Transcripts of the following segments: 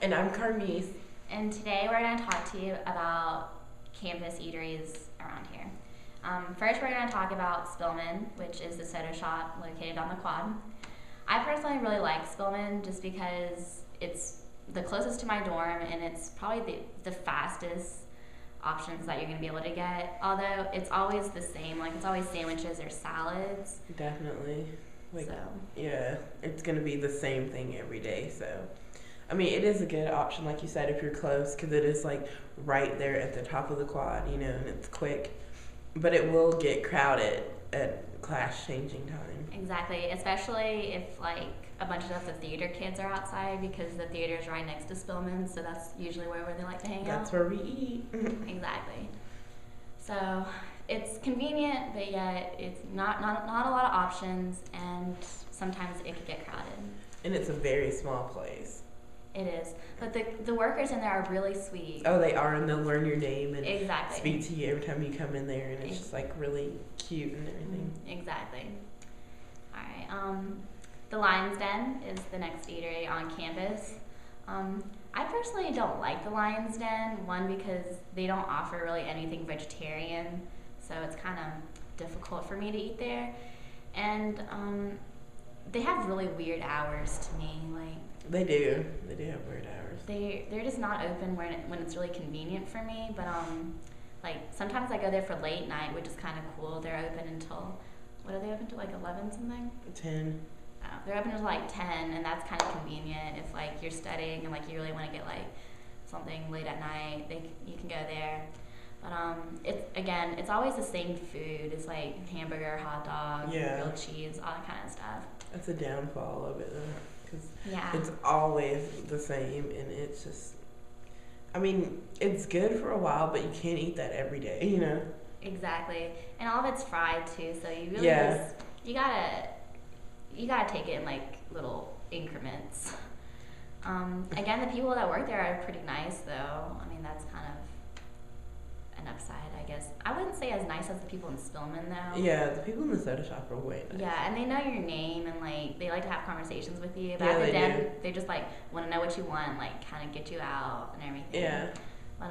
And I'm Karmeece. And today we're going to talk to you about campus eateries around here. First, we're going to talk about Spillman, which is the soda shop located on the quad. I personally really like Spillman just because it's the closest to my dorm and it's probably the fastest options that you're going to be able to get. Although it's always the same, like it's always sandwiches or salads. Definitely. Yeah, it's going to be the same thing every day, so. I mean, it is a good option, like you said, if you're close, because it is, like, right there at the top of the quad, and it's quick. But it will get crowded at class changing time. Exactly, especially if, like, a bunch of the theater kids are outside, because the theater is right next to Spillman, so that's usually where they like to hang out. That's where we eat. Exactly. So it's convenient, but yet it's not a lot of options, and sometimes it could get crowded. And it's a very small place. It is, but the workers in there are really sweet. Oh, they are, and they'll learn your name and exactly. speak to you every time you come in there, and it's just like really cute and everything. Exactly. All right. The Lion's Den is the next eatery on campus. I personally don't like the Lion's Den, one because they don't offer really anything vegetarian, so it's kind of difficult for me to eat there, and they have really weird hours to me, like. They do have weird hours. They're just not open when it's really convenient for me, but like sometimes I go there for late night, which is kind of cool. They're open until, what are they open to, like 11 something? 10. Oh, they're open until like 10, and that's kind of convenient if like you're studying and like you really want to get like something late at night. You can go there. But it's always the same food. It's like hamburger, hot dog, grilled cheese, all that kind of stuff. That's a downfall of it, though. Because yeah. It's always the same, and it's just, I mean, it's good for a while, but you can't eat that every day, Exactly. And all of it's fried, too, so you really just, you gotta take it in, like, little increments. Again, the people that work there are pretty nice, though. I mean, that's kind of an upside, I guess. I wouldn't say as nice as the people in Spillman, though. Yeah, the people in the soda shop are way nice. Yeah, and they know your name, and like they like to have conversations with you. But yeah, at the den, they just like want to know what you want, like kind of get you out and everything. Yeah. But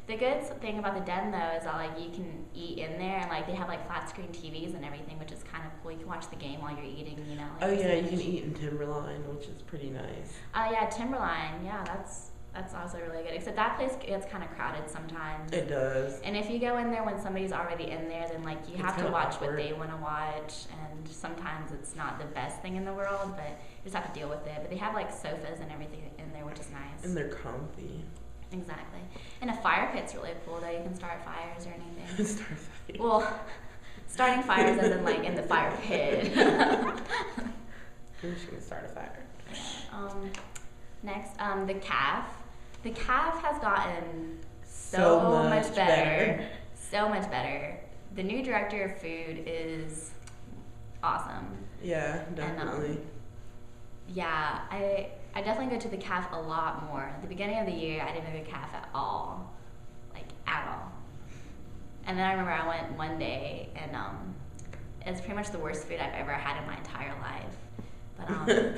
the good thing about the den though is that like you can eat in there, and like they have like flat screen TVs and everything, which is kind of cool. You can watch the game while you're eating, Like, oh yeah, you can eat in Timberline, which is pretty nice. Oh yeah, Timberline. Yeah, that's also really good. Except that place gets kind of crowded sometimes. It does. And if you go in there when somebody's already in there, then like you have to watch what they want to watch. And sometimes it's not the best thing in the world, but you just have to deal with it. But they have like sofas and everything in there, which is nice. And they're comfy. Exactly. And a fire pit's really cool though. You can start fires or anything. Start fires. Well, starting fires as in like in the fire pit. You're just gonna start a fire. Next, the calf. The calf has gotten so much better. So much better. The new director of food is awesome. Yeah, definitely. And, yeah, I definitely go to the calf a lot more. At the beginning of the year, I didn't go to the calf at all. Like, at all. And then I remember I went one day, and it's pretty much the worst food I've ever had in my entire life. But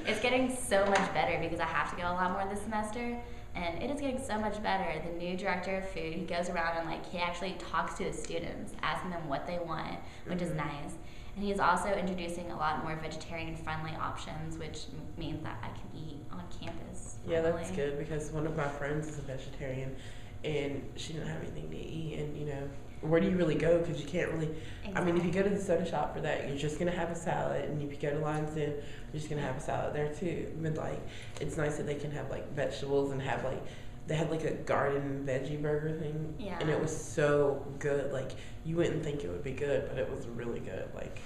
it's getting so much better because I have to go a lot more this semester, and it is getting so much better. The new director of food, he goes around and like he actually talks to the students, asking them what they want, which is nice. And he's also introducing a lot more vegetarian-friendly options, which means that I can eat on campus. Yeah, that's good because one of my friends is a vegetarian, and she didn't have anything to eat, and where do you really go? Because you can't really. Exactly. I mean, if you go to the soda shop for that, you're just gonna have a salad, and if you go to Lion's Den, you're just gonna have a salad there too. But like, it's nice that they can have like vegetables and have like they had like a garden veggie burger thing, and it was so good. Like you wouldn't think it would be good, but it was really good. Like.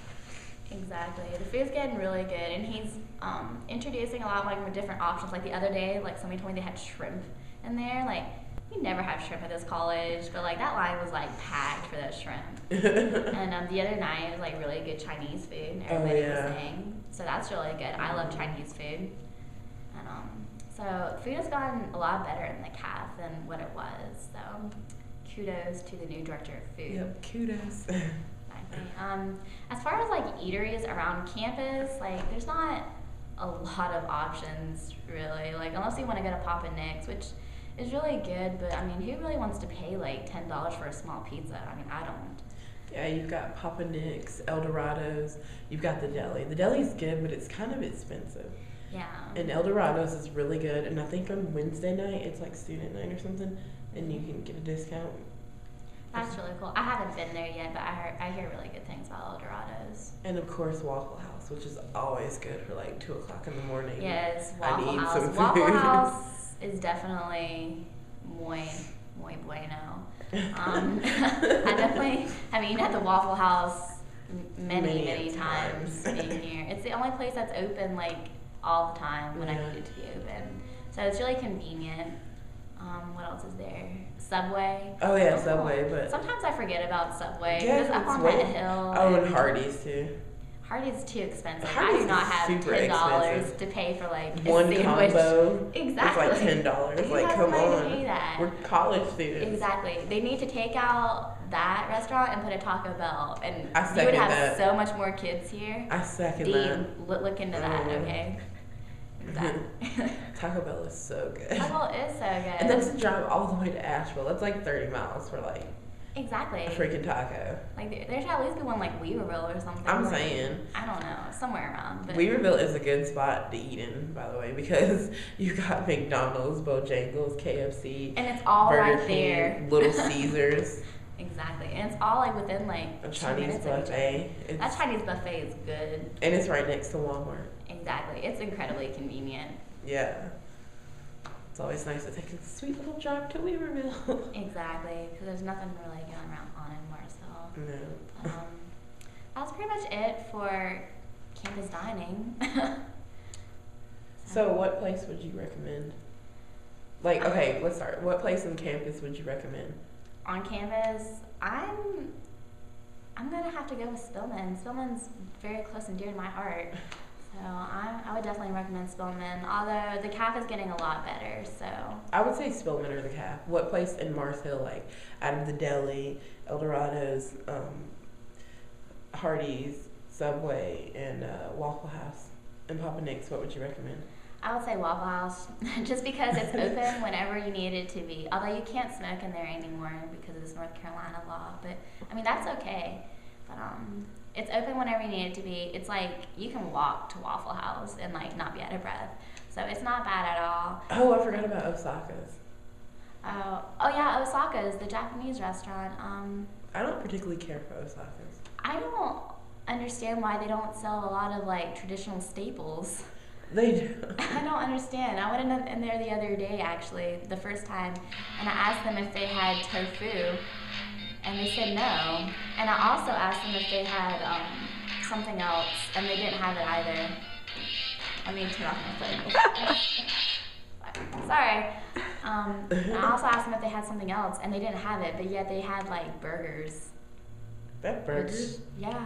Exactly. The food's getting really good, and he's introducing a lot of like different options. Like the other day, like somebody told me they had shrimp in there. Like we never have shrimp at this college, but like that line was like packed for that shrimp. And the other night it was like really good Chinese food. Everybody was saying, so that's really good. I love Chinese food, and so food has gotten a lot better in the calf than what it was. So kudos to the new director of food. Yep, kudos. As far as like eateries around campus, like there's not a lot of options, really. Like, unless you want to go to Papa Nick's, which is really good, but I mean, who really wants to pay like $10 for a small pizza? I mean, I don't. Yeah, you've got Papa Nick's, El Dorado's, you've got the deli. The deli's good, but it's kind of expensive. Yeah. And El Dorado's is really good, and I think on Wednesday night, it's like student night or something, and you can get a discount. That's really cool. I haven't been there yet, but I hear really good things about El Dorado's. And of course, Waffle House, which is always good for like 2 o'clock in the morning. Yes, Waffle I need House. some food. Waffle House is definitely muy bueno. I definitely have eaten at the Waffle House many times being here. It's the only place that's open like all the time when I need it to be open. So it's really convenient. What else is there? Subway. Oh yeah, Subway. But sometimes I forget about Subway. Yeah, it's up on that hill. Oh, and Hardee's too. Hardee's is too expensive. Hardee's I do not have $10 to pay for like one a sandwich. combo. Exactly. It's like $10. Like, come on. Pay that. We're college students. Exactly. They need to take out that restaurant and put a Taco Bell, and I you would have that. so much more kids here. I second that. Look into that, okay? Exactly. Taco Bell is so good. Taco Bell is so good. And that's to drive all the way to Asheville. That's like 30 miles for like exactly a freaking taco. Like there should at least be one like Weaverville or something. I'm saying. I don't know, somewhere around. But Weaverville is a good spot to eat in, by the way, because you got McDonald's, Bojangles, KFC, and it's all Burger right King, there. Little Caesars. Exactly, and it's all like within like a Chinese buffet. That Chinese buffet is good. And it's right next to Walmart. Exactly, it's incredibly convenient. Yeah. It's always nice to take a sweet little drive to Weaverville. Exactly, because there's nothing really going around on in Marcel. No. That's pretty much it for campus dining. So what place would you recommend? Like, okay, let's start. What place on campus would you recommend? On campus, I'm gonna have to go with Spillman. Spillman's very close and dear to my heart. So I would definitely recommend Spillman, although the CAF is getting a lot better, so. I would say Spillman or the CAF. What place in Mars Hill, like, out of the deli, El Dorado's, Hardee's, Subway, and Waffle House, and Papa Nick's, what would you recommend? I would say Waffle House, just because it's open whenever you need it to be. Although you can't smoke in there anymore because of this North Carolina law, but, I mean, that's okay. But, it's open whenever you need it to be. It's like you can walk to Waffle House and like not be out of breath. So it's not bad at all. Oh, I forgot about Osaka's. Oh yeah, Osaka's, the Japanese restaurant. I don't particularly care for Osaka's. I don't understand why they don't sell a lot of like traditional staples. They do. I don't understand. I went in there the other day actually, the first time, and I asked them if they had tofu. And they said no. And I also asked them if they had something else, and they didn't have it either. Let me turn off my phone. Sorry. And I also asked them if they had something else, and they didn't have it, but yet they had like burgers. That burgers? Which, yeah.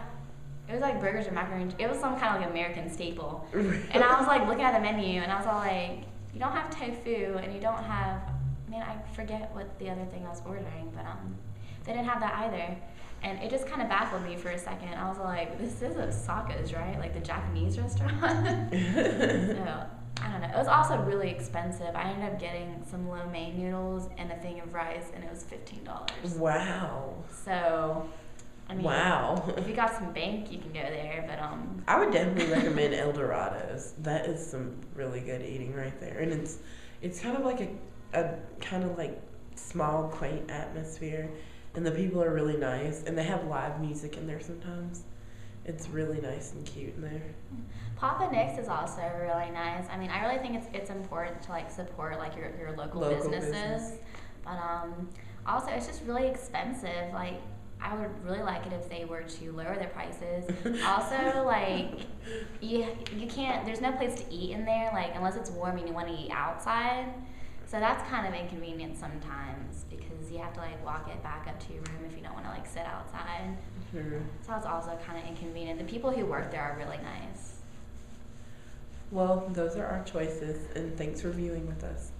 It was like burgers or macaroni. It was some kind of like American staple. And I was like looking at the menu, and I was all like, you don't have tofu, and you don't have, I forget what the other thing I was ordering, but they didn't have that either. And it just kind of baffled me for a second. I was like, this is Osaka's, right? Like the Japanese restaurant? So, I don't know. It was also really expensive. I ended up getting some lo mein noodles and a thing of rice, and it was $15. Wow. So, wow. If you got some bank, you can go there, but I would definitely recommend El Dorado's. That is some really good eating right there. And it's kind of like a kind of like small, quaint atmosphere. And the people are really nice, and they have live music in there sometimes. It's really nice and cute in there. Papa Nick's is also really nice. I really think it's important to like support like your local businesses. But also it's just really expensive. Like I would really like it if they were to lower their prices. Also, like you can't. There's no place to eat in there, like unless it's warm and you want to eat outside. So that's kind of inconvenient sometimes because you have to like walk it back up to your room if you don't want to like sit outside. Sure. So it's also kind of inconvenient. The people who work there are really nice. Well, those are our choices, and thanks for viewing with us.